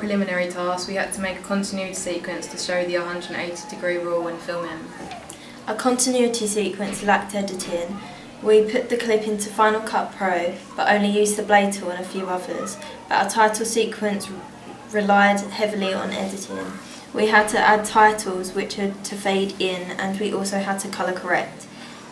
preliminary task, we had to make a continuity sequence to show the 180-degree rule when filming. Our continuity sequence lacked editing. We put the clip into Final Cut Pro, but only used the blade tool and a few others. But our title sequence relied heavily on editing. We had to add titles which had to fade in, and we also had to colour correct.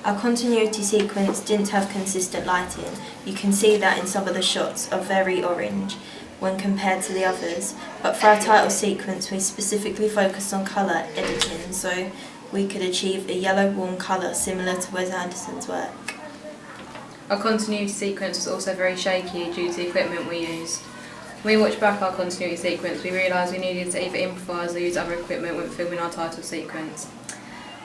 Our continuity sequence didn't have consistent lighting. You can see that in some of the shots are very orange when compared to the others. But for our title sequence, we specifically focused on colour editing, so we could achieve a yellow warm colour similar to Wes Anderson's work. Our continuity sequence was also very shaky due to the equipment we used. When we watched back our continuity sequence, we realised we needed to either improvise or use other equipment when filming our title sequence.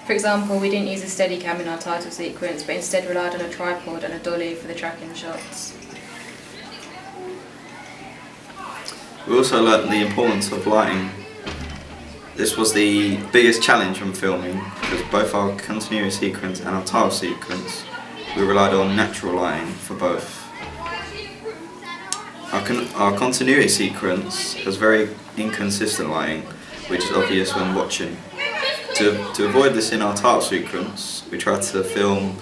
For example, we didn't use a Steadicam in our title sequence, but instead relied on a tripod and a dolly for the tracking shots. We also learnt the importance of lighting. This was the biggest challenge when filming, because both our continuity sequence and our title sequence, we relied on natural lighting for both. Our continuity sequence has very inconsistent lighting, which is obvious when watching. To avoid this in our title sequence, we tried to film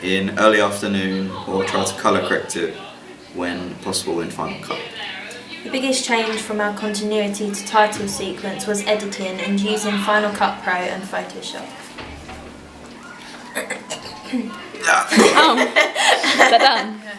in early afternoon or try to colour correct it when possible in Final Cut. The biggest change from our continuity to title sequence was editing and using Final Cut Pro and Photoshop. Oh, is that done?